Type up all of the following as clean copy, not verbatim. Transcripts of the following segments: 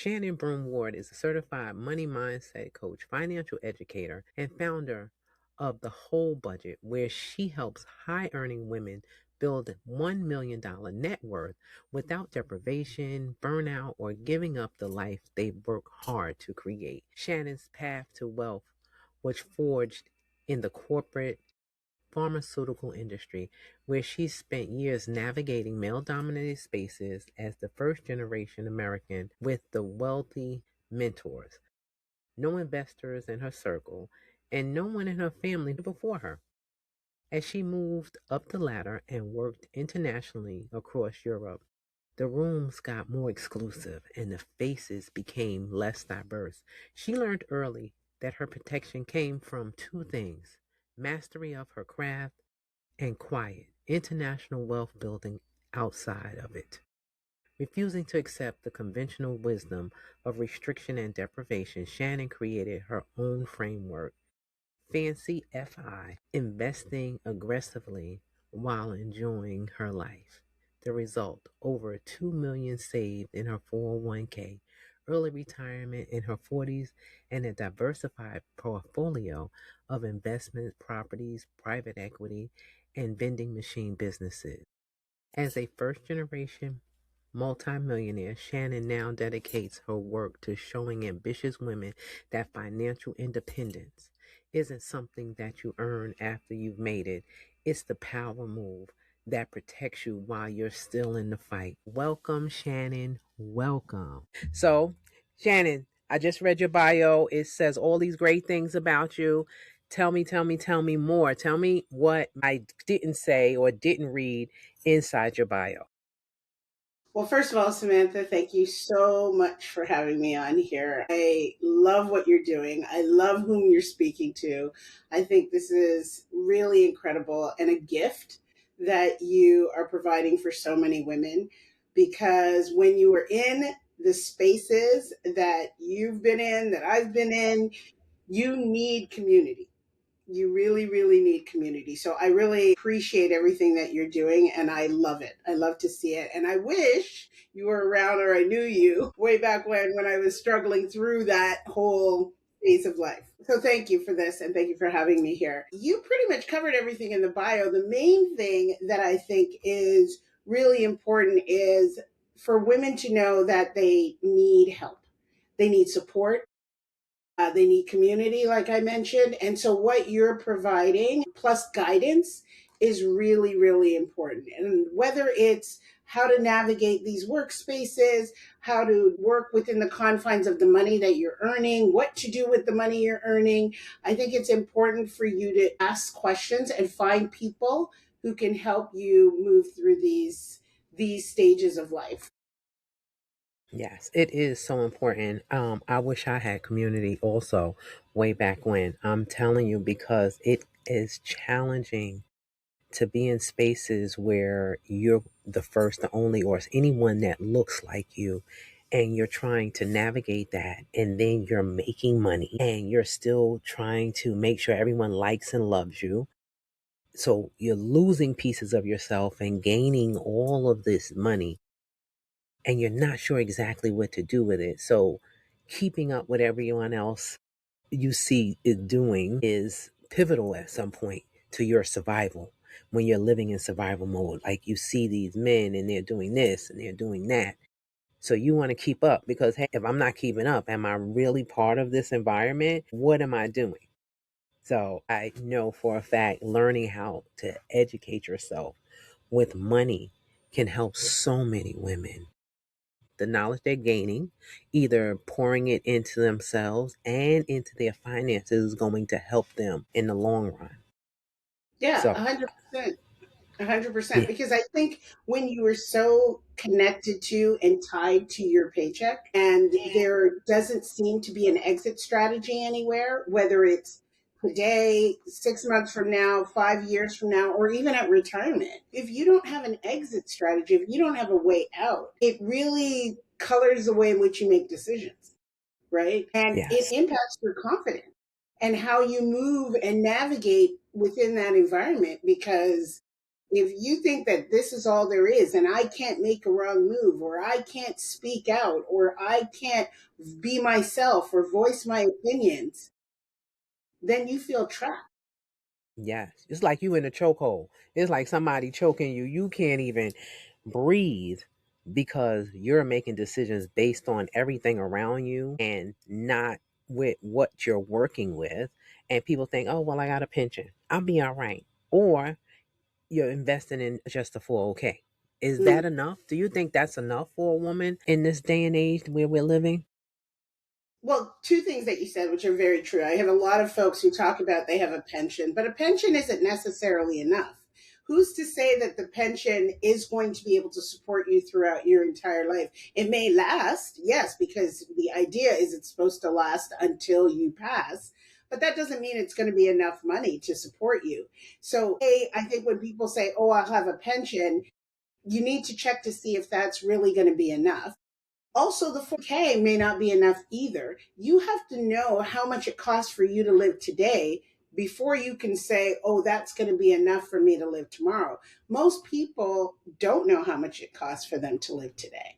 Shannon Brome-Ward is a certified money mindset coach, financial educator, and founder of The Whole Budget, where she helps high earning women build $1 million net worth without deprivation, burnout, or giving up the life they work hard to create. Shannon's path to wealth was forged in the corporate pharmaceutical industry, where she spent years navigating male dominated spaces as the first generation American with the wealthy mentors, no investors in her circle, and no one in her family before her. As she moved up the ladder and worked internationally across Europe, the rooms got more exclusive and the faces became less diverse. She learned early that her protection came from two things: mastery of her craft and quiet, international wealth building outside of it. Refusing to accept the conventional wisdom of restriction and deprivation, Shannon created her own framework, Fancy FI, investing aggressively while enjoying her life. The result, over 2 million saved in her 401k, early retirement in her 40s, and a diversified portfolio of investment properties, private equity, and vending machine businesses. As a first generation multimillionaire, Shannon now dedicates her work to showing ambitious women that financial independence isn't something that you earn after you've made it. It's the power move that protects you while you're still in the fight. Welcome, Shannon. Welcome. So, Shannon, I just read your bio. It says all these great things about you. Tell me more. Tell me what I didn't say or didn't read inside your bio. Well, first of all, Samantha, thank you so much for having me on here. I love what you're doing. I love whom you're speaking to. I think this is really incredible and a gift that you are providing for so many women because when you are in the spaces that you've been in, that I've been in, you need community. You really, really need community. So I really appreciate everything that you're doing and I love it. I love to see it. And I wish you were around or I knew you way back when I was struggling through that whole phase of life. So thank you for this and thank you for having me here. You pretty much covered everything in the bio. The main thing that I think is really important is for women to know that they need help. They need support. They need community, like I mentioned. And so, what you're providing, plus guidance, is really, really important. And whether it's how to navigate these workspaces, how to work within the confines of the money that you're earning, what to do with the money you're earning, I think it's important for you to ask questions and find people who can help you move through these stages of life. Yes, it is so important. I wish I had community also way back when. I'm telling you because it is challenging to be in spaces where you're the first, the only, or anyone that looks like you, and you're trying to navigate that, and then you're making money, and you're still trying to make sure everyone likes and loves you. So you're losing pieces of yourself and gaining all of this money and you're not sure exactly what to do with it. So, keeping up with everyone else you see is doing is pivotal at some point to your survival when you're living in survival mode. Like you see these men and they're doing this and they're doing that. So, you want to keep up because, hey, if I'm not keeping up, am I really part of this environment? What am I doing? So, I know for a fact learning how to educate yourself with money can help so many women. The knowledge they're gaining, either pouring it into themselves and into their finances, is going to help them in the long run. Yeah, So, 100%. 100%. yeah, Because I think when you are so connected to and tied to your paycheck, and there doesn't seem to be an exit strategy anywhere, whether it's today, 6 months from now, 5 years from now, or even at retirement, if you don't have an exit strategy, if you don't have a way out, it really colors the way in which you make decisions, right? And it yes, impacts your confidence and how you move and navigate within that environment because If you think that this is all there is and I can't make a wrong move, or I can't speak out, or I can't be myself or voice my opinions, then you feel trapped. Yes. It's like you in a chokehold. It's like somebody choking you. You can't even breathe because you're making decisions based on everything around you and not with what you're working with. And people think, oh, well, I got a pension. I'll be all right. Or you're investing in just a 401k. Is Mm. that enough? Do you think that's enough for a woman in this day and age where we're living? Well, two things that you said, which are very true. I have a lot of folks who talk about they have a pension, but a pension isn't necessarily enough. Who's to say that the pension is going to be able to support you throughout your entire life? It may last, yes, because the idea is it's supposed to last until you pass, but that doesn't mean it's going to be enough money to support you. So, I think when people say, oh, I'll have a pension, you need to check to see if that's really going to be enough. Also, the 4K may not be enough either. You have to know how much it costs for you to live today before you can say, oh, that's going to be enough for me to live tomorrow. Most people don't know how much it costs for them to live today.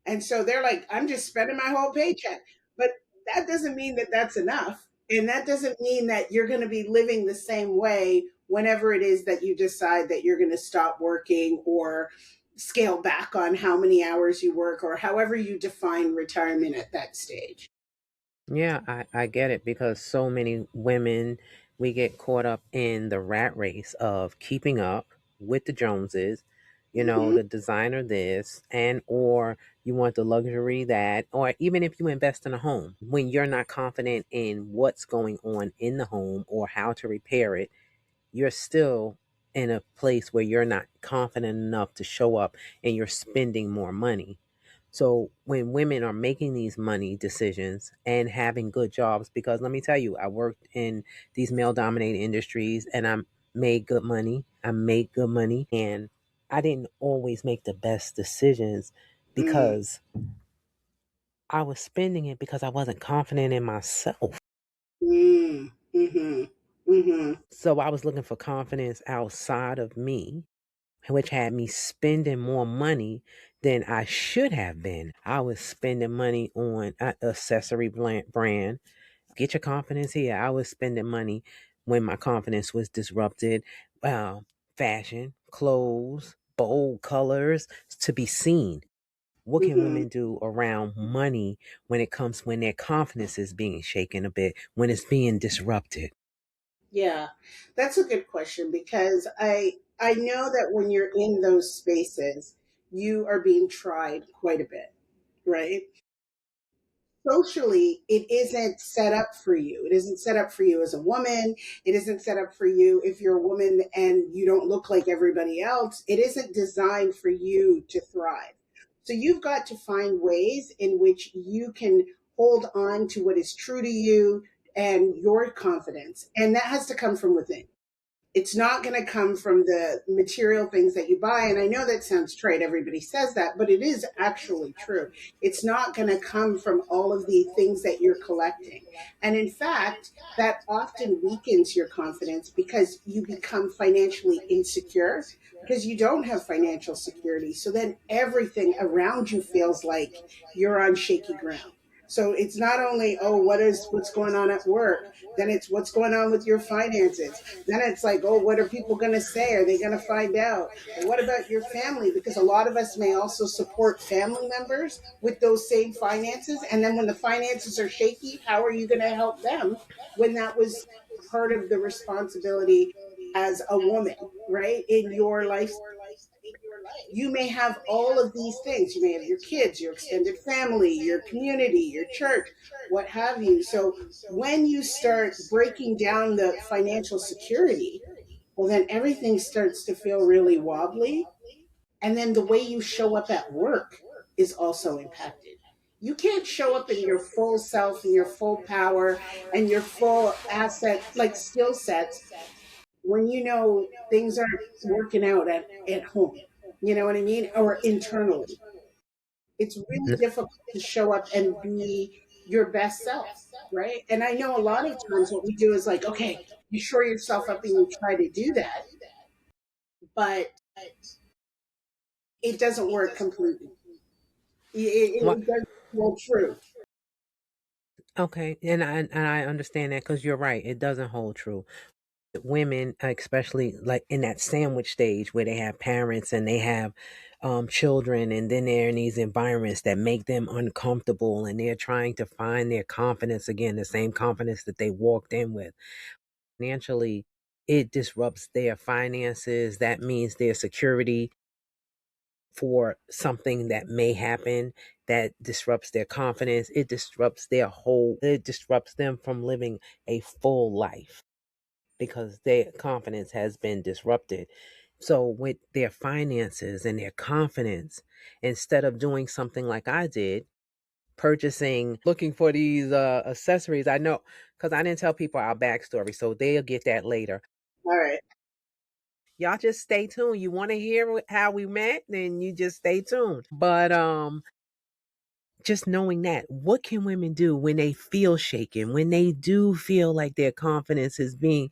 And so they're like, I'm just spending my whole paycheck. But that doesn't mean that that's enough. And that doesn't mean that you're going to be living the same way whenever it is that you decide that you're going to stop working or scale back on how many hours you work or however you define retirement at that stage. Yeah, I get it because so many women, we get caught up in the rat race of keeping up with the Joneses, Hmm. the designer this, and or you want the luxury that, or even if you invest in a home, when you're not confident in what's going on in the home or how to repair it, you're still in a place where you're not confident enough to show up and you're spending more money. So when women are making these money decisions and having good jobs, because let me tell you, I worked in these male dominated industries and I made good money. I made good money and I didn't always make the best decisions Mm, because I was spending it because I wasn't confident in myself. mm, mm-hmm, mm-hmm. So I was looking for confidence outside of me, which had me spending more money than I should have been. I was spending money on an accessory brand. Get your confidence here. I was spending money when my confidence was disrupted. Fashion, clothes, bold colors to be seen. What can Mm-hmm. women do around money when it comes when their confidence is being shaken a bit, when it's being disrupted? Yeah, that's a good question because I know that when you're in those spaces, you are being tried quite a bit, right? Socially, it isn't set up for you. It isn't set up for you as a woman. It isn't set up for you if you're a woman and you don't look like everybody else. It isn't designed for you to thrive. So you've got to find ways in which you can hold on to what is true to you and your confidence. And that has to come from within. It's not going to come from the material things that you buy. And I know that sounds trite. Everybody says that, but it is actually true. It's not going to come from all of the things that you're collecting. And in fact, that often weakens your confidence because you become financially insecure because you don't have financial security. So then everything around you feels like you're on shaky ground. So it's not only, oh, what's going on at work, then it's what's going on with your finances, then it's like, oh, what are people going to say? Are they going to find out? And what about your family? Because a lot of us may also support family members with those same finances. And then when the finances are shaky, how are you going to help them when that was part of the responsibility as a woman, right? In your life, you may have all of these things. You may have your kids, your extended family, your community, your church, what have you. So when you start breaking down the financial security, well, then everything starts to feel really wobbly. And then the way you show up at work is also impacted. You can't show up in your full self and your full power and your full asset, like skill sets, when you know things aren't working out at home. You know what I mean? Or internally. It's really difficult to show up and be your best self, right? And I know a lot of times what we do is like, okay, you shore yourself up and you try to do that. But it doesn't work completely. What? It doesn't hold true. Okay, and I understand that because you're right. It doesn't hold true. Women, especially like in that sandwich stage where they have parents and they have children, and then they're in these environments that make them uncomfortable, and they're trying to find their confidence again, the same confidence that they walked in with. Financially, it disrupts their finances. That means their security for something that may happen that disrupts their confidence. It disrupts them from living a full life because their confidence has been disrupted. So, with their finances and their confidence, instead of doing something like I did, purchasing, looking for these accessories, I know because I didn't tell people our backstory, so they'll get that later. All right. Y'all just stay tuned. You want to hear how we met, then you just stay tuned. But just knowing that, what can women do when they feel shaken, when they do feel like their confidence is being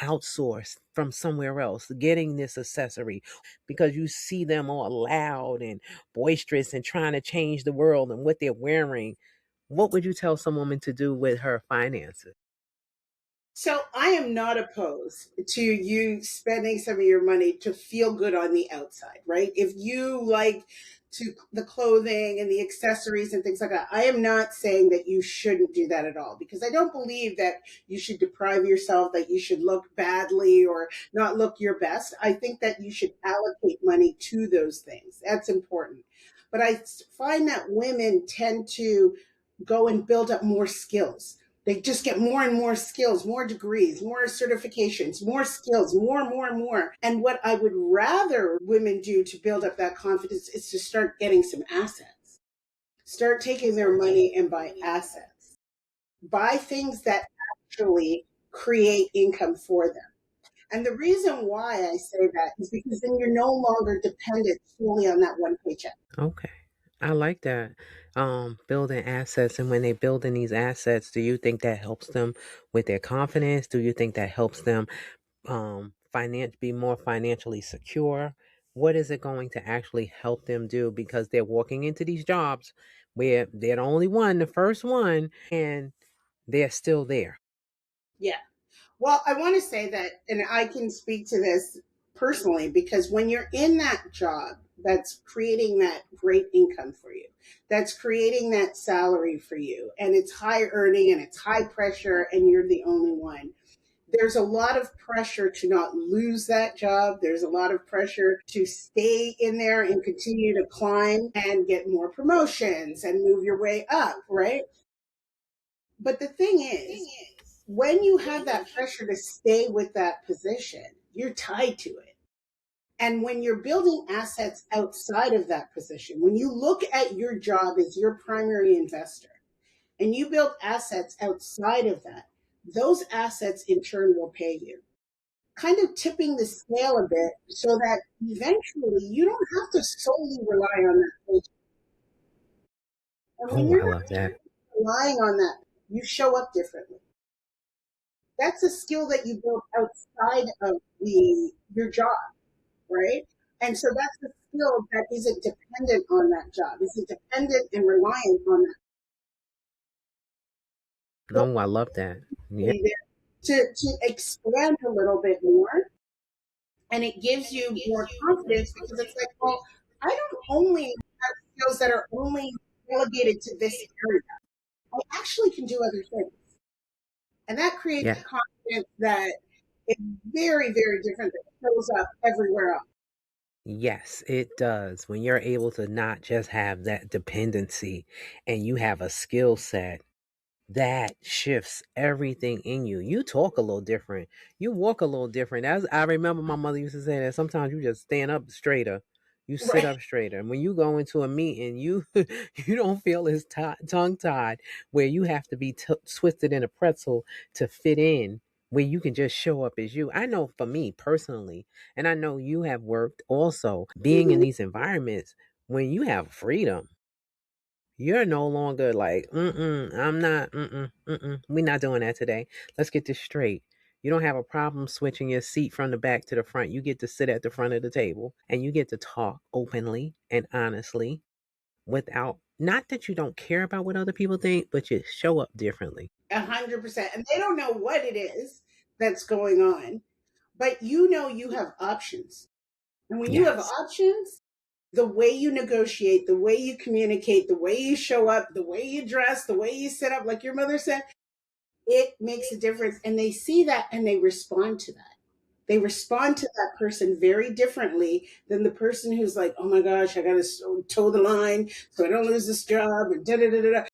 outsourced from somewhere else, getting this accessory because you see them all loud and boisterous and trying to change the world and what they're wearing. What would you tell some woman to do with her finances? So I am not opposed to you spending some of your money to feel good on the outside, right? If you like to the clothing and the accessories and things like that, I am not saying that you shouldn't do that at all because I don't believe that you should deprive yourself, that you should look badly or not look your best. I think that you should allocate money to those things. That's important. But I find that women tend to go and build up more skills. They just get more and more skills, more degrees, more certifications, more skills, more and more. And what I would rather women do to build up that confidence is to start getting some assets. Start taking their money and buy assets. Buy things that actually create income for them. And the reason why I say that is because then you're no longer dependent solely on that one paycheck. Okay. I like that. Building assets. And when they building these assets, do you think that helps them with their confidence? Do you think that helps them be more financially secure? What is it going to actually help them do? Because they're walking into these jobs where they're the only one, the first one, and they're still there. Yeah. Well, I want to say that, and I can speak to this personally, because when you're in that job that's creating that great income for you, that's creating that salary for you, and it's high earning and it's high pressure, and you're the only one, there's a lot of pressure to not lose that job. There's a lot of pressure to stay in there and continue to climb and get more promotions and move your way up, right? But the thing is, when you have that pressure to stay with that position, you're tied to it. And when you're building assets outside of that position, when you look at your job as your primary investor and you build assets outside of that, those assets in turn will pay you. Kind of tipping the scale a bit so that eventually you don't have to solely rely on that paycheck. And when Oh, you're I not love that. relying on that, you show up differently. That's a skill that you build outside of the your job, right? And so that's the skill that isn't dependent on that job, isn't dependent and reliant on that Oh, I love that. Yeah. ability there to expand a little bit more. And it gives you more confidence because it's like, well, I don't only have skills that are only relegated to this area. I actually can do other things. And that creates Yeah. a confidence that is very, very different that shows up everywhere else. Yes, it does. When you're able to not just have that dependency and you have a skill set that shifts everything in you. You talk a little different. You walk a little different. As I remember my mother used to say that sometimes you just stand up straighter. You sit Right. up straighter. And when you go into a meeting, you you don't feel as tongue tied where you have to be twisted in a pretzel to fit in. Where you can just show up as you. I know for me personally, and I know you have worked also being in Mhm. these environments when you have freedom, you're no longer like, I'm not, we're not doing that today. Let's get this straight. You don't have a problem switching your seat from the back to the front. You get to sit at the front of the table and you get to talk openly and honestly without, not that you don't care about what other people think, but you show up differently. 100%. And they don't know what it is that's going on, but you know you have options. And when you have Yes. options, the way you negotiate, the way you communicate, the way you show up, the way you dress, the way you sit up, like your mother said, it makes a difference. And they see that and they respond to that. They respond to that person very differently than the person who's like, oh my gosh, I got to toe the line so I don't lose this job and da da da da.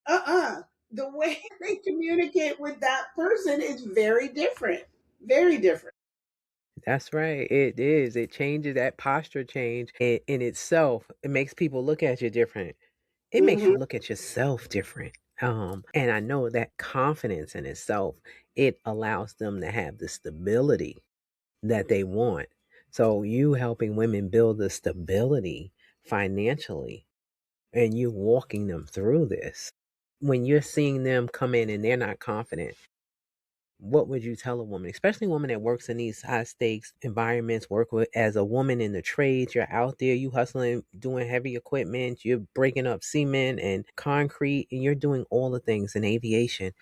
Uh-uh. The way they communicate with that person is very different. Very different. That's right. It is. It changes that posture change in itself. It makes people look at you different. It makes Hmm. you look at yourself different. And I know that confidence in itself, it allows them to have the stability that they want. So you helping women build the stability financially and you walking them through this. When you're seeing them come in and they're not confident, what would you tell a woman, especially a woman that works in these high stakes environments, work with as a woman in the trades, you're out there, you hustling, doing heavy equipment, you're breaking up cement and concrete, and you're doing all the things in aviation.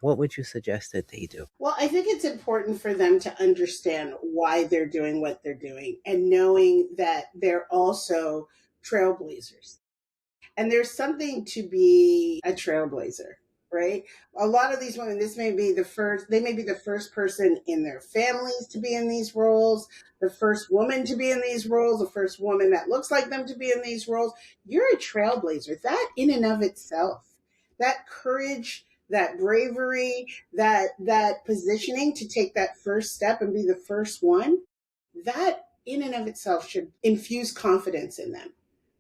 What would you suggest that they do? Well, I think it's important for them to understand why they're doing what they're doing and knowing that they're also trailblazers. And there's something to be a trailblazer, right? A lot of these women, this may be the first, they may be the first person in their families to be in these roles, the first woman to be in these roles, the first woman that looks like them to be in these roles. You're a trailblazer. That in and of itself, that courage, that bravery, that positioning to take that first step and be the first one, that in and of itself should infuse confidence in them,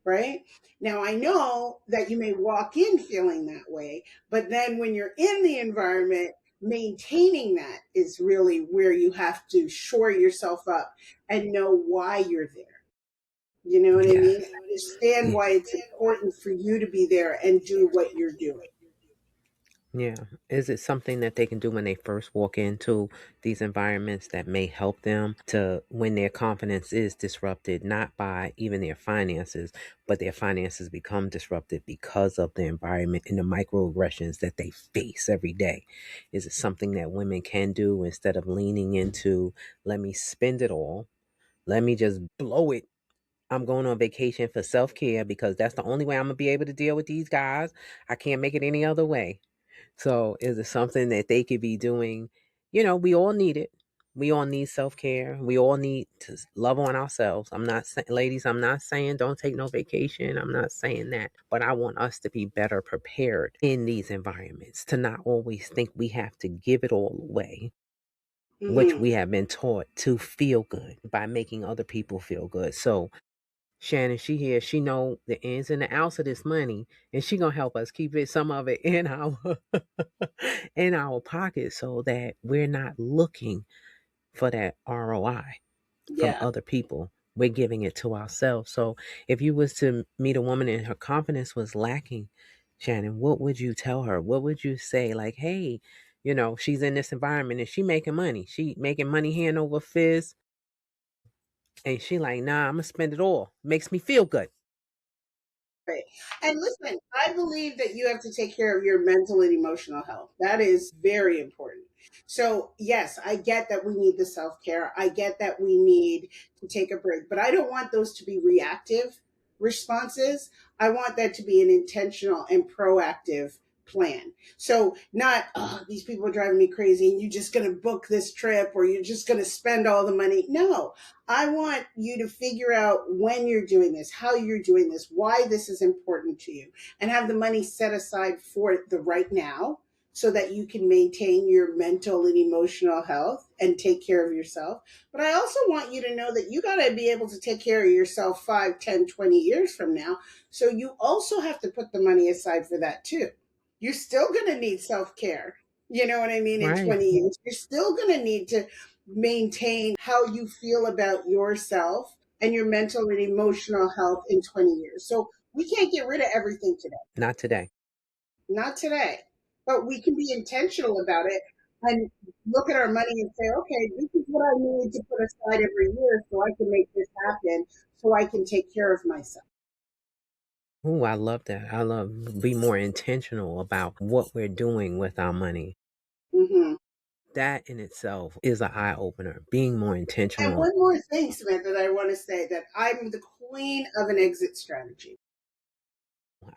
right? Now, I know that you may walk in feeling that way, but then when you're in the environment, maintaining that is really where you have to shore yourself up and know why you're there. You know what I Yes. mean? Understand Yeah. why it's important for you to be there and do what you're doing. Yeah. Is it something that they can do when they first walk into these environments that may help them to when their confidence is disrupted, not by even their finances, but their finances become disrupted because of the environment and the microaggressions that they face every day? Is it something that women can do instead of leaning into, let me spend it all, let me just blow it? I'm going on vacation for self care because that's the only way I'm going to be able to deal with these guys. I can't make it any other way. So is it something that they could be doing? We all need it. We all need self care. We all need to love on ourselves. I'm not saying, ladies, I'm not saying don't take no vacation. I'm not saying that. But I want us to be better prepared in these environments, to not always think we have to give it all away, which Hmm. we have been taught to feel good by making other people feel good. So Shannon, she here, she know the ins and the outs of this money, and she gonna help us keep it some of it in our in our pocket so that we're not looking for that ROI from Yeah. other people. We're giving it to ourselves. So if you was to meet a woman and her confidence was lacking, Shannon, what would you tell her? What would you say? Like, hey, she's in this environment and she making money. She making money hand over fist. And she like, nah, I'm gonna spend it all. Makes me feel good. Right. And listen, I believe that you have to take care of your mental and emotional health. That is very important. So, yes, I get that we need the self care. I get that we need to take a break, but I don't want those to be reactive responses. I want that to be an intentional and proactive plan. So, not, oh, these people are driving me crazy and you're just going to book this trip or you're just going to spend all the money. No, I want you to figure out when you're doing this, how you're doing this, why this is important to you, and have the money set aside for the right now so that you can maintain your mental and emotional health and take care of yourself. But I also want you to know that you got to be able to take care of yourself 5, 10, 20 years from now. So you also have to put the money aside for that too. You're still going to need self care. You know what I mean? In Right. 20 years, you're still going to need to maintain how you feel about yourself and your mental and emotional health in 20 years. So we can't get rid of everything today. Not today. Not today. But we can be intentional about it. and look at our money and say, okay, this is what I need to put aside every year so I can make this happen, so I can take care of myself. Ooh, I love that. I love be more intentional about what we're doing with our money. Hmm. That in itself is an eye opener. Being more And intentional. one more thing, Samantha, that I want to say, that I'm the queen of an exit strategy.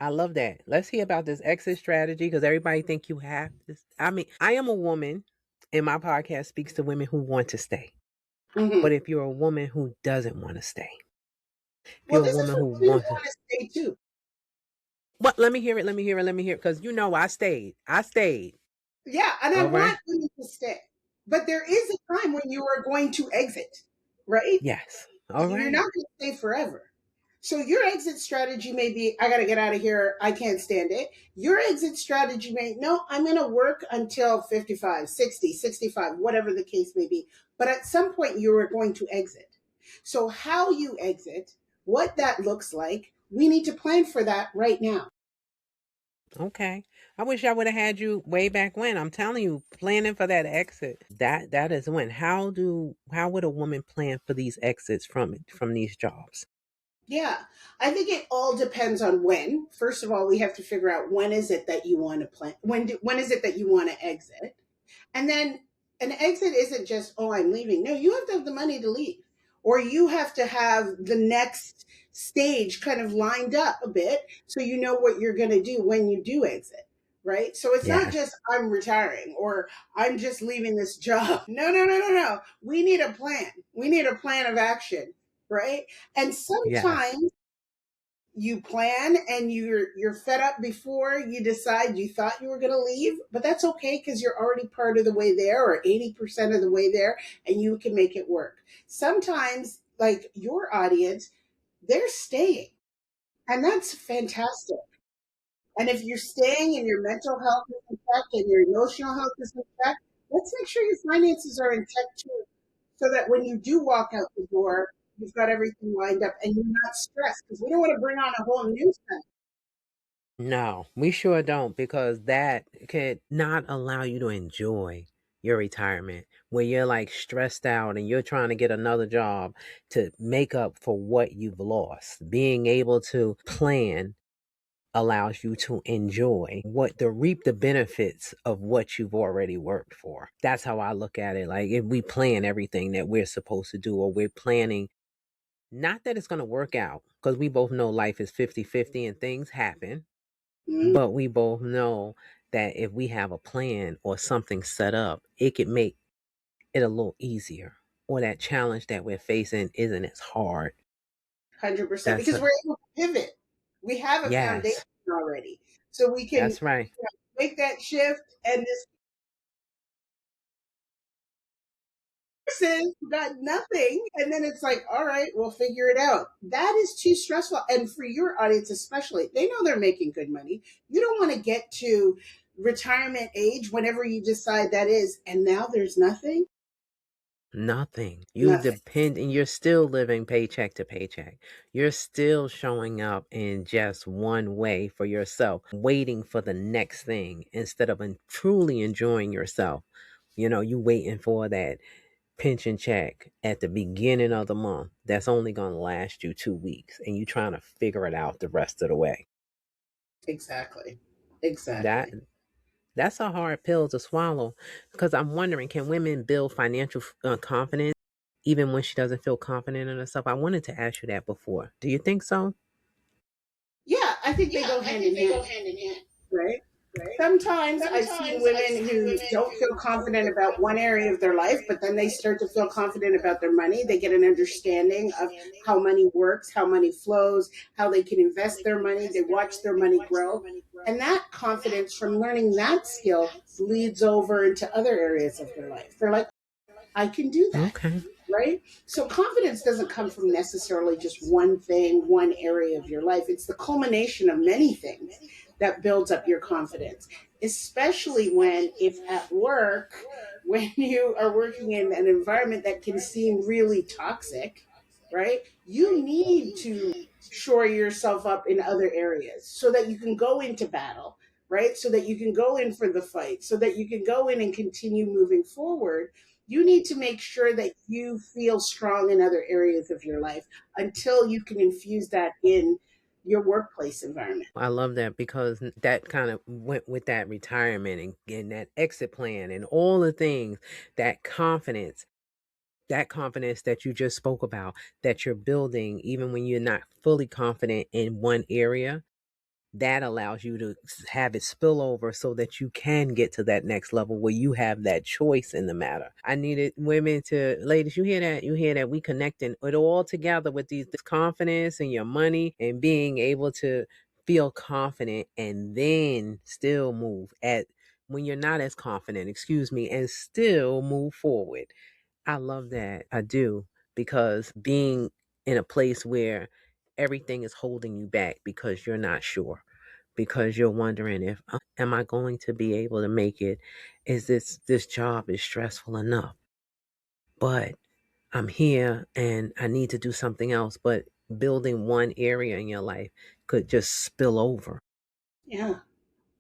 I love that. Let's hear about this exit strategy because everybody think you have this. I mean, I am a woman, and my podcast speaks to women who want to stay. Hmm. But if you're a woman who doesn't want to stay, if Well, you're a this is woman for who women who wants to, want to stay too. what? Let me hear it. Let me hear it. Let me hear it. Because you know I stayed. I stayed. Yeah, and I All right. want women to stay. But there is a time when you are going to exit, right? Yes. All You're not right. going to stay forever. So your exit strategy may be, I got to get out of here. I can't stand it. Your exit strategy may, no, I'm going to work until 55, 60, 65, whatever the case may be. But at some point, you are going to exit. So, how you exit, what that looks like, we need to plan for that right now. Okay. I wish I would have had you way back when. I'm telling you, planning for that exit. That is when. How would a woman plan for these exits from these jobs? Yeah, I think it all depends on when. First of all, we have to figure out when is it that you want to plan. When is it that you want to exit? And then an exit isn't just, oh, I'm leaving. No, you have to have the money to leave. Or you have to have the next stage kind of lined up a bit so you know what you're going to do when you do exit. Right. So it's not Yes. just I'm retiring or I'm just leaving this job. No, no, no, no, no. We need a plan. We need a plan of action. Right. And Yes. sometimes you plan and you're fed up before you decide you thought you were going to leave, but that's okay because you're already part of the way there or 80% of the way there, and you can make it work. Sometimes, like your audience, they're staying, and that's fantastic. And if you're staying and your mental health is in check and your emotional health is in check, let's make sure your finances are in check too, so that when you do walk out the door, you've got everything lined up and you're not stressed, because we don't want to bring on a whole new thing. No, we sure don't because that could not allow you to enjoy your retirement where you're like stressed out and you're trying to get another job to make up for what you've lost. Being able to plan allows you to enjoy what the reap the benefits of what you've already worked for. That's how I look at it. Like if we plan everything that we're supposed to do or we're planning, not that it's going to work out because we both know life is 50-50 and things happen, Mm, but we both know that if we have a plan or something set up, it could make it a little easier or that challenge that we're facing isn't as hard. 100%, That's because a we're able to pivot. We have a foundation yes. already. So we can, That's right. make that shift. And this person got nothing. And then it's like, all right, we'll figure it out. That is too stressful. And for your audience, especially, they know they're making good money. You don't want to get to retirement age whenever you decide that is. And now there's nothing. Nothing. You Nothing. depend and you're still living paycheck to paycheck. You're still showing up in just one way for yourself, waiting for the next thing instead of truly enjoying yourself. You know, you waiting for that pension check at the beginning of the month that's only going to last you 2 weeks and you trying to figure it out the rest of the way. Exactly. That Exactly. that's a hard pill to swallow because I'm wondering, can women build financial confidence even when she doesn't feel confident in herself? I wanted to ask you that before. Do you think so? Yeah, I think they Yeah, go I hand in think they go hand, hand in hand, right? right? Sometimes I've seen Sometimes I've women seen who women don't feel who don't confident feel about one confident area about of their one life, area but of their then they life, start but to then feel they start to confident feel about their confident money. They about get their an money. They get an understanding of understanding how money works, how money flows, how they can how invest they their can money. They invest their watch money. their They money watch their grow. money grow. And that And that confidence from learning confidence from that learning skill that skill bleeds over into leads other over into areas of other their areas life. of They're their like, life. They're like, I can do that, Okay. right? So confidence doesn't come from necessarily just one thing, one area of your life. It's the culmination of many things that builds up your confidence, especially when, if at work, when you are working in an environment that can seem really toxic, right? You need to shore yourself up in other areas so that you can go into battle, right? So that you can go in for the fight, so that you can go in and continue moving forward. You need to make sure that you feel strong in other areas of your life until you can infuse that in your workplace environment. I love that because that kind of went with that retirement and that exit plan and all the things, that confidence, that confidence that you just spoke about, that you're building, even when you're not fully confident in one area, that allows you to have it spill over so that you can get to that next level where you have that choice in the matter. I needed women to, ladies, you hear that? You hear that? We connecting it all together with these this confidence and your money and being able to feel confident and then still move at when you're not as confident, excuse me, and still move forward. I love that. I do. Because being in a place where everything is holding you back because you're not sure, because you're wondering if am I going to be able to make it? Is this job is stressful enough? But I'm here and I need to do something else. But building one area in your life could just spill over. Yeah.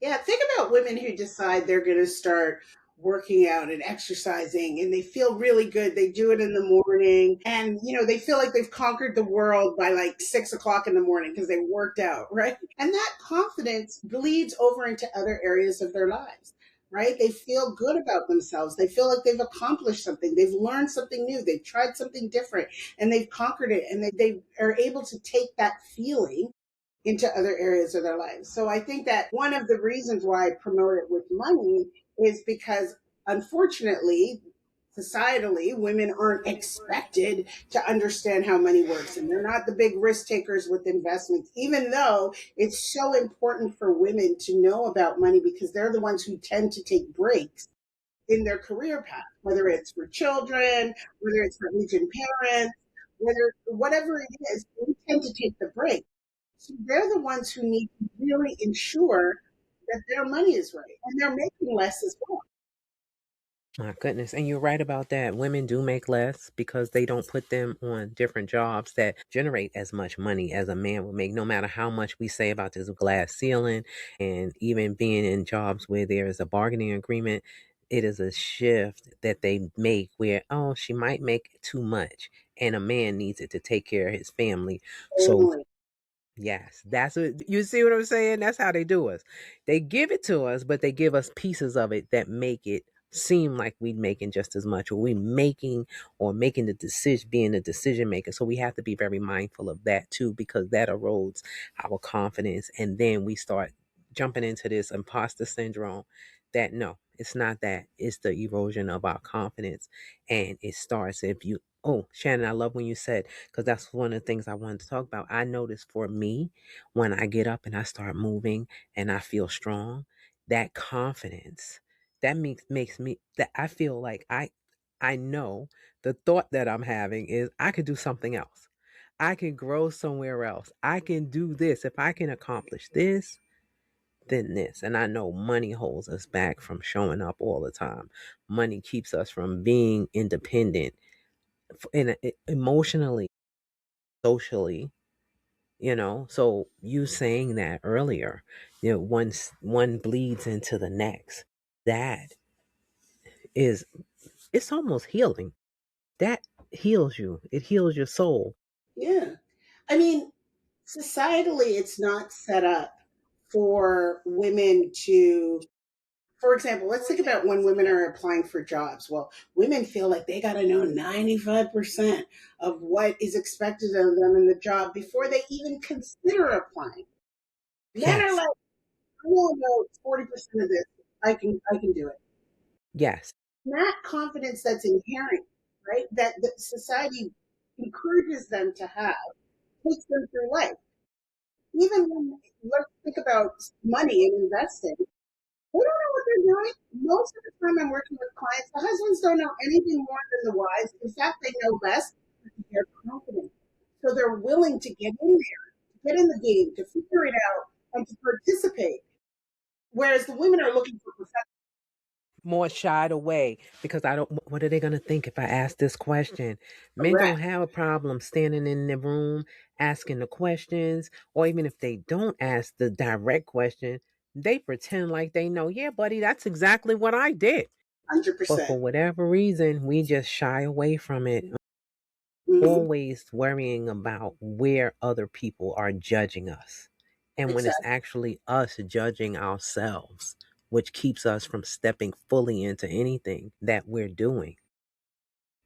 Yeah, think about women who decide they're going to start working out and exercising and they feel really good. They do it in the morning and, they feel like they've conquered the world by like 6 o'clock in the morning because they worked out, right? And that confidence bleeds over into other areas of their lives, right? They feel good about themselves. They feel like they've accomplished something. They've learned something new. They've tried something different and they've conquered it. And they are able to take that feeling into other areas of their lives. So I think that one of the reasons why I promote it with money is because unfortunately, societally, women aren't expected to understand how money works. And they're not the big risk takers with investments, even though it's so important for women to know about money because they're the ones who tend to take breaks in their career path, whether it's for children, whether it's for aging parents, whatever it is, they tend to take the break. So they're the ones who need to really ensure that their money is right and they're making less as well. My goodness. And you're right about that. Women do make less because they don't put them on different jobs that generate as much money as a man would make, no matter how much we say about this glass ceiling and even being in jobs where there is a bargaining agreement. It is a shift that they make where, oh, she might make too much and a man needs it to take care of his family. So Family. yes, that's what you see what I'm saying? That's how they do us. They give it to us, but they give us pieces of it that make it seem like we making just as much or we making or making the decision being a decision maker. So we have to be very mindful of that too, because that erodes our confidence and then we start jumping into this imposter syndrome that no, it's not that. It's the erosion of our confidence. And it starts if you oh, Shannon, I love when you said because that's one of the things I wanted to talk about. I notice for me, when I get up and I start moving and I feel strong, that confidence that makes me that I feel like I know the thought that I'm having is I could do something else. I can grow somewhere else. I can do this. If I can accomplish this, then this. And I know money holds us back from showing up all the time. Money keeps us from being independent emotionally, socially, so you saying that earlier, one bleeds into the next. That is it's almost healing. That heals you. It heals your soul. Yeah. I mean, societally, it's not set up for women to, for example, let's think about when women are applying for jobs. Well, women feel like they got to know 95% of what is expected of them in the job before they even consider applying. Men are Yes. like, I don't know 40% of this. I can do it. Yes. That confidence that's inherent, right? That society encourages them to have takes them through life. Even when let's think about money and investing, they don't know what they're doing. Most of the time I'm working with clients, the husbands don't know anything more than the wives. In fact, they know less because they're confident. So they're willing to get in there, to get in the game, to figure it out, and to participate. Whereas the women are looking for perfection. More shied away because I don't. What are they going to think if I ask this question? Men don't Correct. have a problem standing in the room asking the questions, or even if they don't ask the direct question, They pretend like they know. Yeah, buddy, that's exactly what I did. But for 100%. whatever reason, we just shy away from it, Hmm. always worrying about where other people are judging us. And when it's Exactly. actually us judging ourselves, which keeps us from stepping fully into anything that we're doing.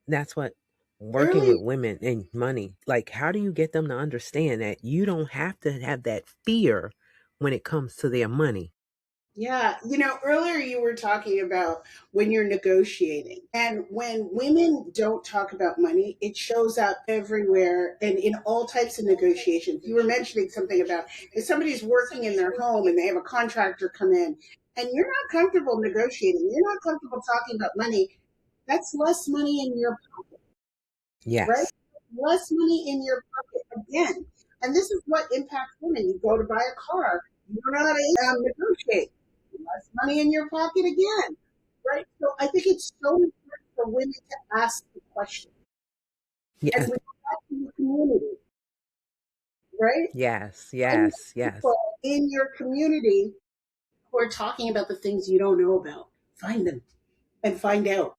That's what working Early. with women and money, like, how do you get them to understand that you don't have to have that fear when it comes to their money? Yeah. Earlier you were talking about when you're negotiating. And when women don't talk about money, it shows up everywhere and in all types of negotiations. You were mentioning something about if somebody's working in their home and they have a contractor come in and you're not comfortable negotiating, you're not comfortable talking about money, that's less money in your right? Yes. Less money in your pocket again. And this is what impacts women. You go to buy a car, you're not negotiate. Less money in your pocket again, right? So I think it's so important for women to ask the question. And Yes. we go back to the community, right? Yes. Find Yes. Yes. people in your community who are talking about the things you don't know about. Find them and find out.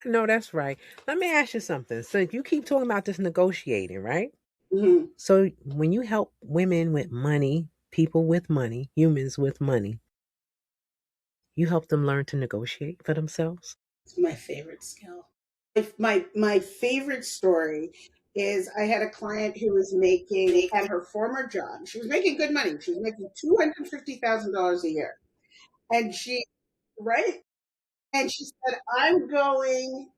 No, that's right. Let me ask you something. So you keep talking about this negotiating, right? Mm-hmm. So when you help women with money, people with money, humans with money, you help them learn to negotiate for themselves? It's my favorite skill. My favorite story is I had a client who was making at her former job. She was making good money. She was making $250,000 a year, and she right, and she said, "I'm going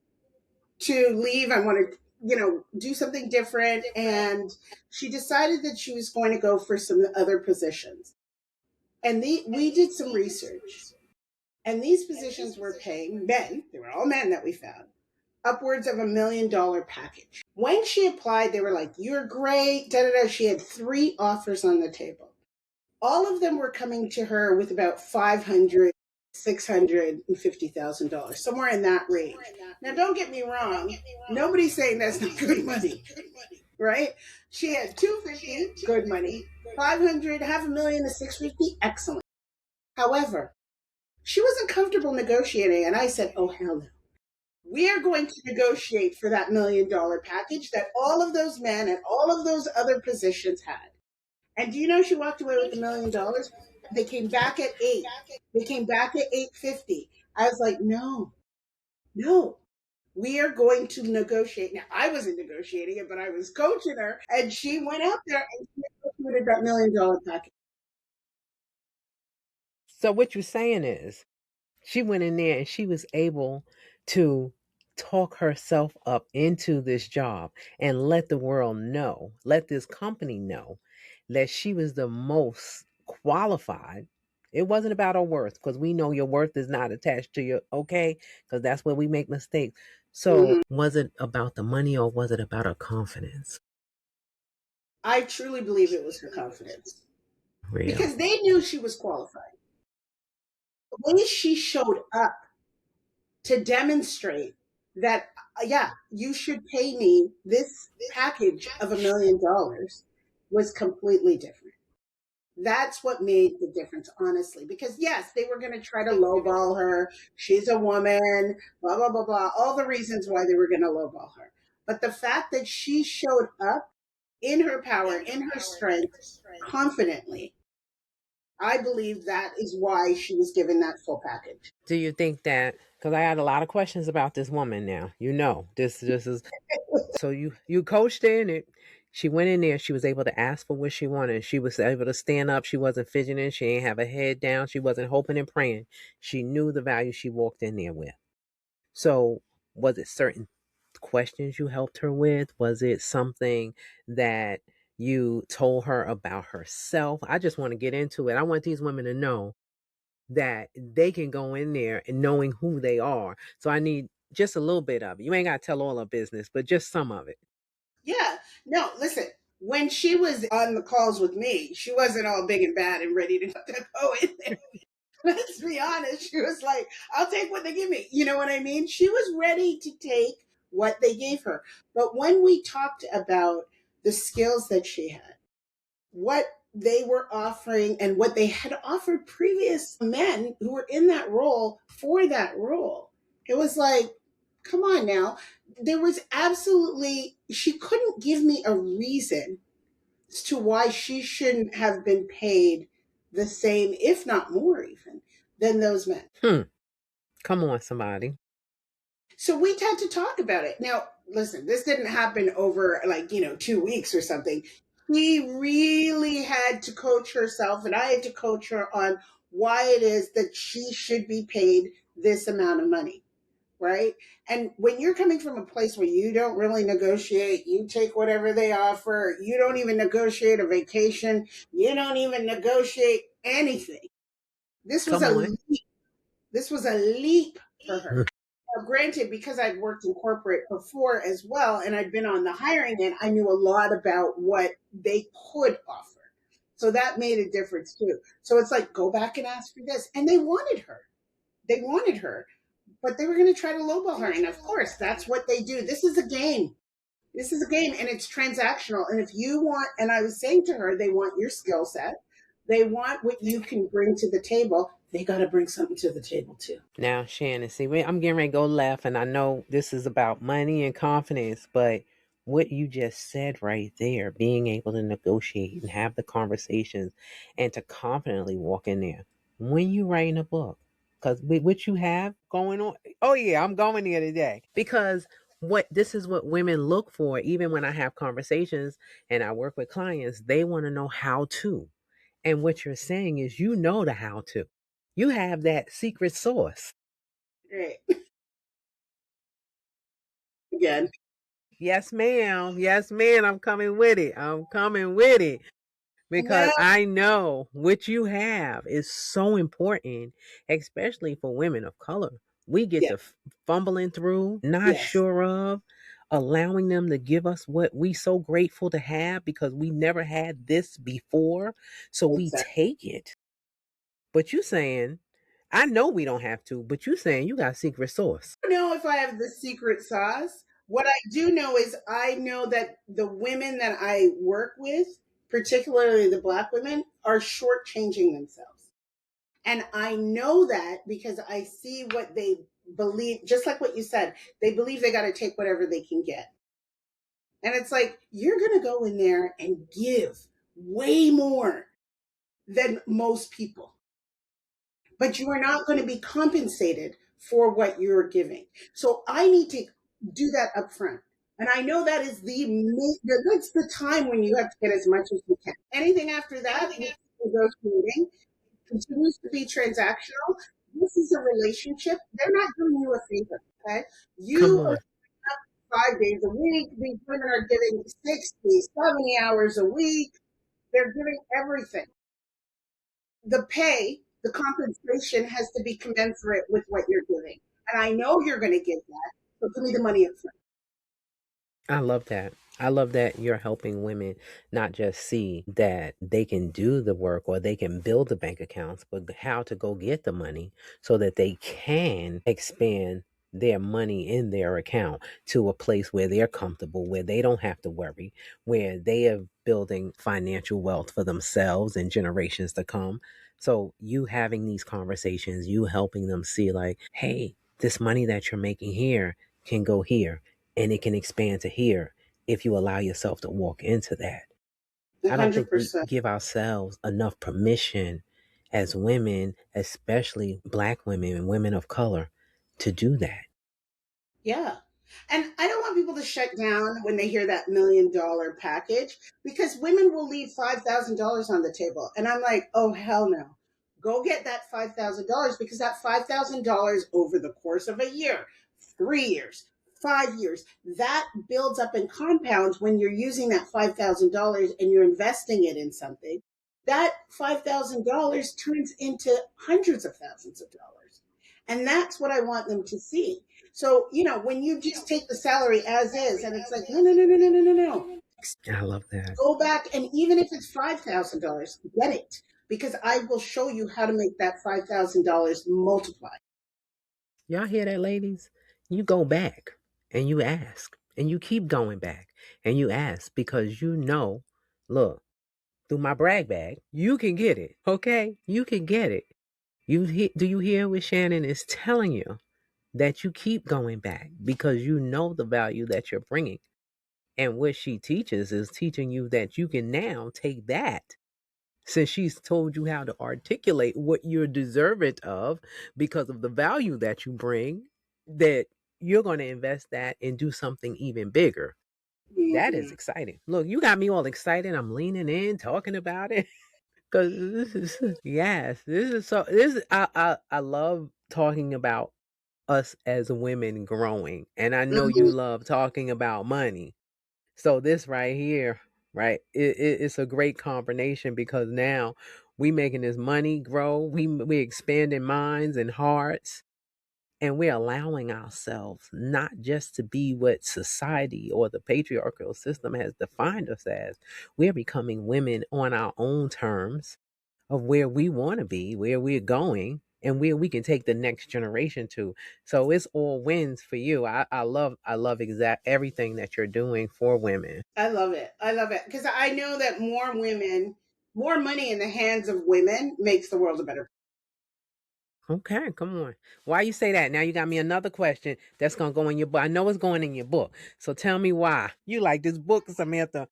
to leave. I want to." Do something different. And she decided that she was going to go for some other positions. And we did some research. And these positions were paying men, they were all men that we found, upwards of $1 million package. When she applied, they were like, "You're great." Da, da, da. She had 3 offers on the table. All of them were coming to her with about 500, $650,000, somewhere in that range. Now, don't get me wrong. Nobody's saying that's not good money, right? She had 250, good money, 500, half a million to 650, excellent. However, she wasn't comfortable negotiating. And I said, "Oh, hell no. We are going to negotiate for that $1 million package that all of those men and all of those other positions had." And do you know she walked away with $1 million? They came back at 8. They came back at 850. I was like, "No, no. We are going to negotiate." Now, I wasn't negotiating it, but I was coaching her. And she went out there and she negotiated that $1 million package. So what you're saying is she went in there and she was able to talk herself up into this job and let the world know, let this company know that she was the most qualified. It wasn't about her worth, because we know your worth is not attached to your okay, because that's where we make mistakes. So Mhm. was it about the money or was it about her confidence? I truly believe it was her confidence Real. because they knew she was qualified. The way she showed up to demonstrate that, yeah, you should pay me this package of $1 million was completely different. That's what made the difference, honestly. Because yes, they were going to try to lowball her. She's a woman, blah blah blah blah. All the reasons why they were going to lowball her, but the fact that she showed up in her power, in her strength, confidently, I believe that is why she was given that full package. Do you think that, because I had a lot of questions about this woman now, this is, so you coached her in it. She went in there, she was able to ask for what she wanted. She was able to stand up, she wasn't fidgeting, she ain't have her head down, she wasn't hoping and praying. She knew the value she walked in there with. So was it certain questions you helped her with? Was it something that you told her about herself? I just want to get into it. I want these women to know that they can go in there and knowing who they are. So I need just a little bit of it. You ain't got to tell all her business, but just some of it. Yeah. No, listen, when she was on the calls with me, she wasn't all big and bad and ready to go in there. Let's be honest. She was like, "I'll take what they give me." You know what I mean? She was ready to take what they gave her. But when we talked about the skills that she had, what they were offering and what they had offered previous men who were in that role for that role. It was like, come on now. There was absolutely, she couldn't give me a reason as to why she shouldn't have been paid the same, if not more even, than those men. Hmm. Come on, somebody. So we had to talk about it. Now, listen, this didn't happen over like, 2 weeks or something. She really had to coach herself, and I had to coach her on why it is that she should be paid this amount of money, right? And when you're coming from a place where you don't really negotiate, you take whatever they offer, you don't even negotiate a vacation, you don't even negotiate anything. This was Come a on. leap. This was a leap for her. Now, granted, because I'd worked in corporate before as well, and I'd been on the hiring end, I knew a lot about what they could offer. So that made a difference too. So it's like, go back and ask for this. And they wanted her. They wanted her, but they were going to try to lowball her. And of course, that's what they do. This is a game. This is a game, and it's transactional. And if you want, and I was saying to her, they want your skill set, they want what you can bring to the table. They got to bring something to the table too. Now, Shannon, see, I'm getting ready to go left, and I know this is about money and confidence, but what you just said right there, being able to negotiate and have the conversations and to confidently walk in there when you writing a book, because what you have going on, oh yeah, I'm going there today because what this is what women look for. Even when I have conversations and I work with clients, they want to know how to. And what you're saying is, you know, the how to. You have that secret sauce. Right. Again. Yes, ma'am. Yes, ma'am. I'm coming with it. I'm coming with it because Well, I know what you have is so important, especially for women of color. We get yeah, to fumbling through, not yes, sure of, allowing them to give us what we so grateful to have because we never had this before. So we exactly. take it. But you saying, I know we don't have to, but you saying you got secret sauce. I don't know if I have the secret sauce. What I do know is I know that the women that I work with, particularly the black women, are shortchanging themselves. And I know that because I see what they believe, just like what you said, they believe they got to take whatever they can get. And it's like, you're going to go in there and give way more than most people, but you are not going to be compensated for what you're giving. So I need to do that up front. And I know that is that's the time when you have to get as much as you can. Anything after that, negotiating continues to be transactional. This is a relationship. They're not doing you a favor. Okay. Come You are on. 5 days a week. These women are giving 60, 70 hours a week. They're giving everything. The pay, the compensation has to be commensurate with what you're giving. And I know you're going to give that, so give me the money up front. I love that. I love that you're helping women not just see that they can do the work or they can build the bank accounts, but how to go get the money so that they can expand their money in their account to a place where they're comfortable, where they don't have to worry, where they are building financial wealth for themselves and generations to come. So, you having these conversations, you helping them see, like, hey, this money that you're making here can go here and it can expand to here if you allow yourself to walk into that. I don't think we 100%. give ourselves enough permission as women, especially black women and women of color, to do that. Yeah. And I don't want people to shut down when they hear that $1 million package because women will leave $5,000 on the table. And I'm like, oh, hell no. Go get that $5,000 because that $5,000 over the course of a year, 3 years, 5 years, that builds up and compounds when you're using that $5,000 and you're investing it in something. That $5,000 turns into hundreds of thousands of dollars. And that's what I want them to see. So, when you just take the salary as is, and it's like, no, no, no, no, no, no, no, no. I love that. Go back, and even if it's $5,000, get it because I will show you how to make that $5,000 multiply. Y'all hear that, ladies? You go back and you ask, and you keep going back and you ask because you know, look, through my brag bag, you can get it. Okay? You can get it. Do you hear what Shannon is telling you? That you keep going back because you know the value that you're bringing. And what she teaches is teaching you that you can now take that, since she's told you how to articulate what you're deserving of because of the value that you bring, that you're going to invest that and do something even bigger. That is Mhm. exciting. Look, you got me all excited. I'm leaning in, talking about it. Because this is, yes, this is so, I love talking about us as women growing. And I know you Mhm. love talking about money. So this right here, right, it's a great combination because now we making this money grow. We expanding minds and hearts, and we're allowing ourselves not just to be what society or the patriarchal system has defined us as. We're becoming women on our own terms of where we want to be, where we're going, and where we can take the next generation to. So it's all wins for you. I love exact everything that you're doing for women. I love it. I love it because I know that more women, more money in the hands of women makes the world a better. Okay, come on. Why you say that? Now you got me another question that's gonna go in your book. I know it's going in your book. So tell me why you like this book, Samantha.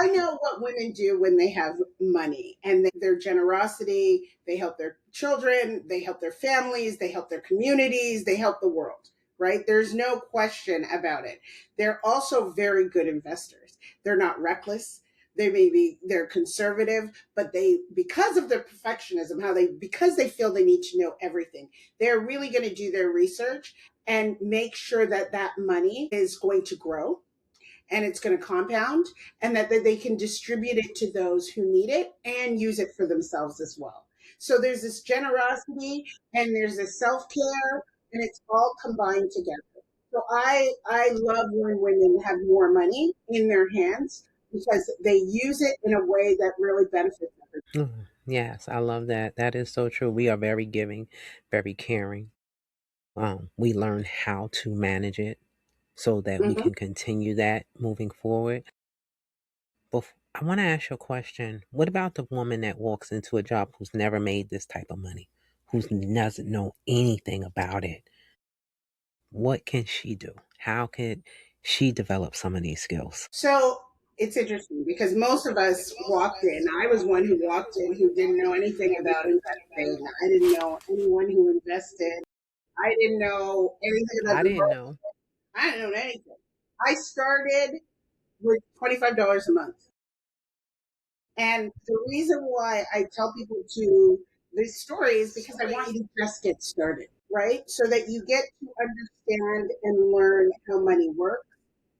I know what women do when they have money and their generosity, they help their children, they help their families, they help their communities, they help the world, right? There's no question about it. They're also very good investors. They're not reckless. They're conservative, but they, because of their perfectionism, because they feel they need to know everything, they're really going to do their research and make sure that that money is going to grow and it's going to compound, and that they can distribute it to those who need it and use it for themselves as well. So there's this generosity and there's this self-care, and it's all combined together. So I love when women have more money in their hands because they use it in a way that really benefits everyone. Yes, I love that. That is so true. We are very giving, very caring. We learn how to manage it so that we Mm-hmm. can continue that moving forward. But I want to ask you a question. What about the woman that walks into a job who's never made this type of money, who doesn't know anything about it? What can she do? How could she develop some of these skills? So it's interesting because most of us walked in. I was one who walked in who didn't know anything about investing. I didn't know anyone who invested. I didn't know anything about I the didn't book. know. I didn't know anything. I started with $25 a month. And the reason why I tell people to this story is because I want you to just get started, right? So that you get to understand and learn how money works,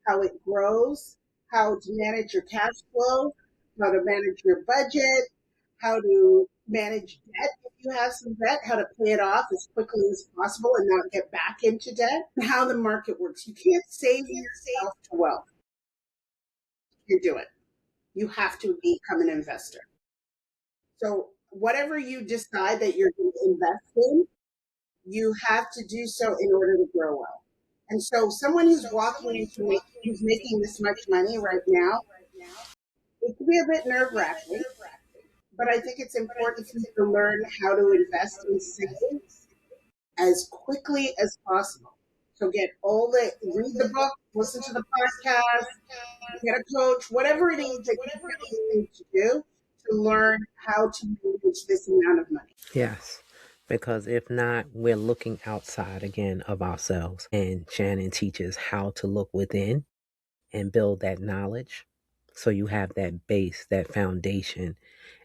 how it grows, how to manage your cash flow, how to manage your budget, how to manage debt if you have some debt, how to pay it off as quickly as possible and not get back into debt, and how the market works. You can't save yourself to wealth. You do it. You have to become an investor. So whatever you decide that you're going to invest in, you have to do so in order to grow well. And so someone who's walking into who's making this much money right now, it can be a bit nerve wracking, but I think it's important for you to learn how to invest and save as quickly as possible. So read the book, listen to the podcast, get a coach, whatever it is that you really need to do to learn how to manage this amount of money. Yes. Because if not, we're looking outside again of ourselves. And Shannon teaches how to look within and build that knowledge. So you have that base, that foundation,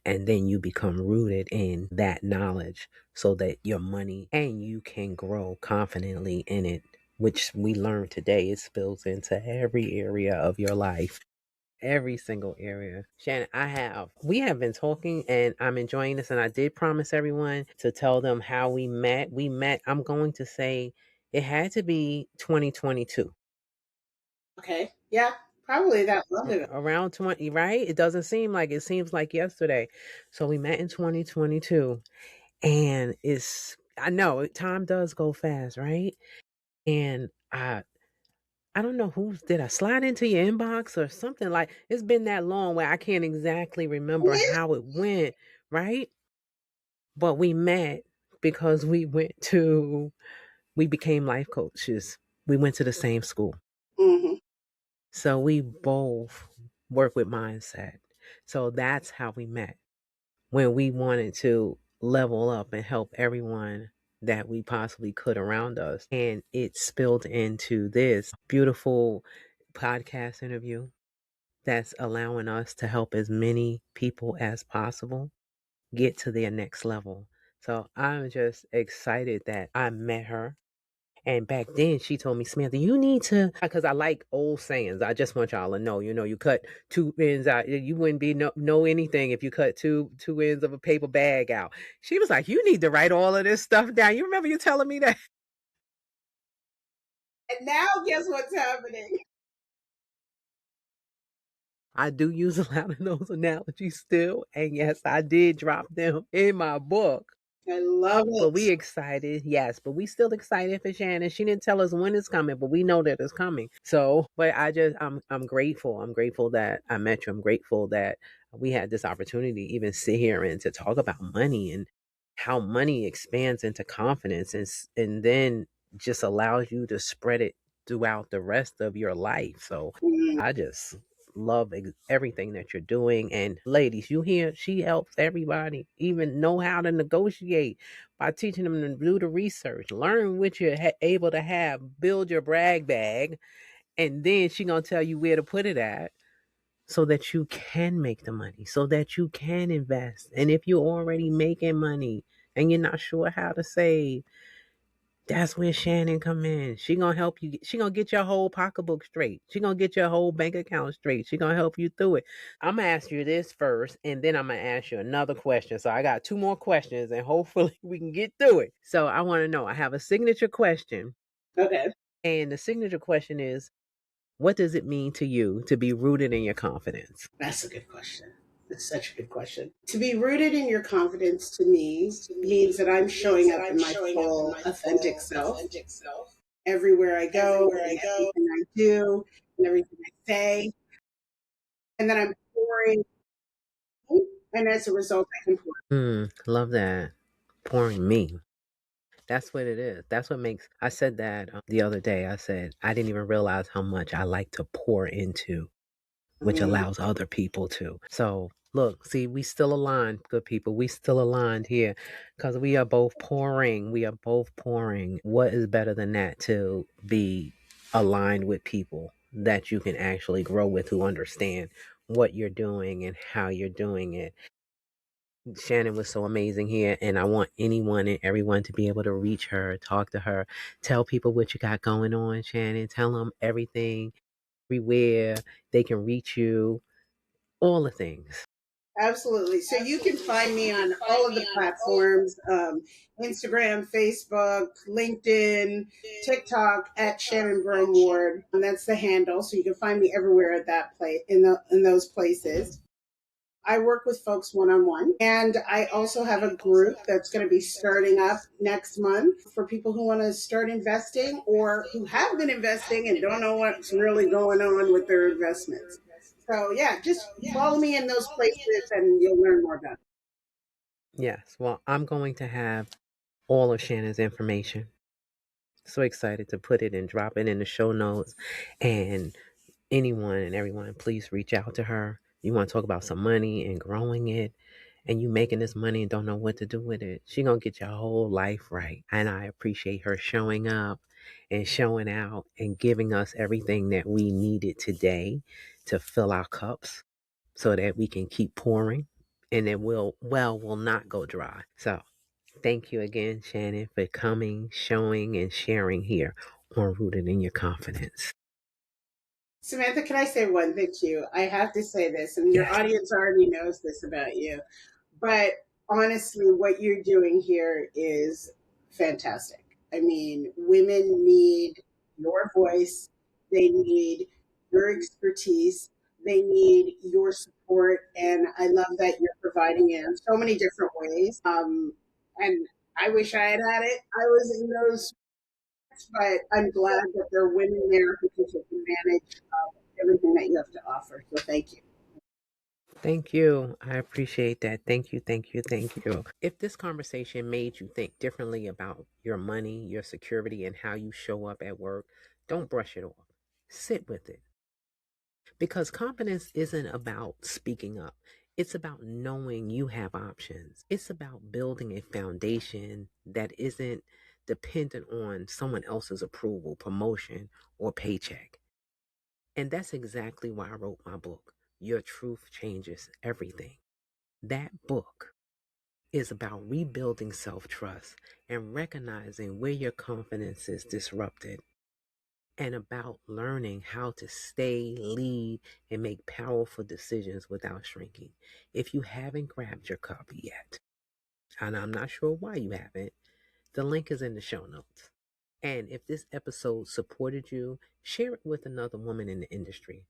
and then you become rooted in that knowledge so that your money and you can grow confidently in it, which we learned today. It spills into every area of your life. Every single area. Shannon, we have been talking and I'm enjoying this. And I did promise everyone to tell them how we met. I'm going to say it had to be 2022. Okay. Yeah, probably that long ago. Around 20, right? It seems like yesterday. So we met in 2022 and I know time does go fast, right? And I don't know who's did I slide into your inbox or something like it's been that long where I can't exactly remember how it went, right? But we met because we became life coaches. We went to the same school. Mm-hmm. So we both work with mindset. So that's how we met when we wanted to level up and help everyone that we possibly could around us. And it spilled into this beautiful podcast interview that's allowing us to help as many people as possible get to their next level. So I'm just excited that I met her. And back then, she told me, Samantha, you need to, because I like old sayings. I just want y'all to know, you cut two ends out. You wouldn't be know anything if you cut two ends of a paper bag out. She was like, you need to write all of this stuff down. You remember you telling me that? And now, guess what's happening? I do use a lot of those analogies still. And yes, I did drop them in my book. I love But it. we excited, yes. But we still excited for Shannon. She didn't tell us when it's coming, but we know that it's coming. So, but I'm grateful. I'm grateful that I met you. I'm grateful that we had this opportunity to even sit here and to talk about money and how money expands into confidence and then just allows you to spread it throughout the rest of your life. So, Mm, I just love everything that you're doing. And ladies, you hear she helps everybody even know how to negotiate by teaching them to do the research, learn what you're able to have, build your brag bag, and then she gonna tell you where to put it at so that you can make the money, so that you can invest. And if you're already making money and you're not sure how to save, that's where Shannon come in. She gonna help you. She gonna get your whole pocketbook straight. She gonna get your whole bank account straight. She gonna help you through it. I'm gonna ask you this first, and then I'm gonna ask you another question. So I got two more questions, and hopefully we can get through it. So I want to know. I have a signature question, okay. and the signature question is, what does it mean to you to be rooted in your confidence? That's a good question. That's such a good question. To be rooted in your confidence to me means that I'm showing up in my full, authentic self everywhere I go, in everything I do, in everything I say, and that I'm pouring, and as a result, I can pour. Love that. Pouring me. That's what it is. That's what makes. I said that the other day. I said I didn't even realize how much I like to pour into, which Mm, allows other people to. So look, see, we still aligned, good people. We still aligned here because we are both pouring. We are both pouring. What is better than that to be aligned with people that you can actually grow with who understand what you're doing and how you're doing it. Shannon was so amazing here, and I want anyone and everyone to be able to reach her, talk to her, tell people what you got going on, Shannon. Tell them everything, everywhere they can reach you, all the things. absolutely. So you can find me on all of the platforms, Instagram, Facebook, LinkedIn, TikTok at Shannon Brome-Ward. And that's the handle. So you can find me everywhere at that place in those places. I work with folks one on one. And I also have a group that's going to be starting up next month for people who want to start investing or who have been investing and don't know what's really going on with their investments. So, yeah, just follow me in those places and you'll learn more about it. Yes, well, I'm going to have all of Shannon's information. So excited to put it and drop it in the show notes. And anyone and everyone, please reach out to her. You want to talk about some money and growing it, and you making this money and don't know what to do with it. She gonna get your whole life right. And I appreciate her showing up and showing out and giving us everything that we needed today to fill our cups so that we can keep pouring and it will not go dry. So thank you again, Shannon, for coming, showing, and sharing here on Rooted in Your Confidence. Samantha, can I say one thing to you? I have to say this, and your Yes. audience already knows this about you. But honestly, what you're doing here is fantastic. I mean, women need your voice, they need your expertise, they need your support. And I love that you're providing it in so many different ways. And I wish I had had it. I was in those but I'm glad that there are women there who can take advantage of everything that you have to offer. So thank you. Thank you. I appreciate that. Thank you, thank you, thank you. If this conversation made you think differently about your money, your security, and how you show up at work, don't brush it off. Sit with it. Because confidence isn't about speaking up, it's about knowing you have options. It's about building a foundation that isn't dependent on someone else's approval, promotion, or paycheck. And that's exactly why I wrote my book, Your Truth Changes Everything. That book is about rebuilding self trust and recognizing where your confidence is disrupted, and about learning how to stay, lead, and make powerful decisions without shrinking. If you haven't grabbed your copy yet, and I'm not sure why you haven't, the link is in the show notes. And if this episode supported you, share it with another woman in the industry.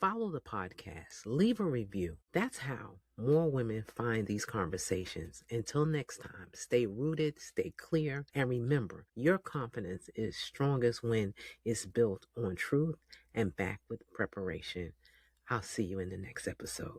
Follow the podcast, leave a review. That's how more women find these conversations. Until next time, stay rooted, stay clear, and remember your confidence is strongest when it's built on truth and backed with preparation. I'll see you in the next episode.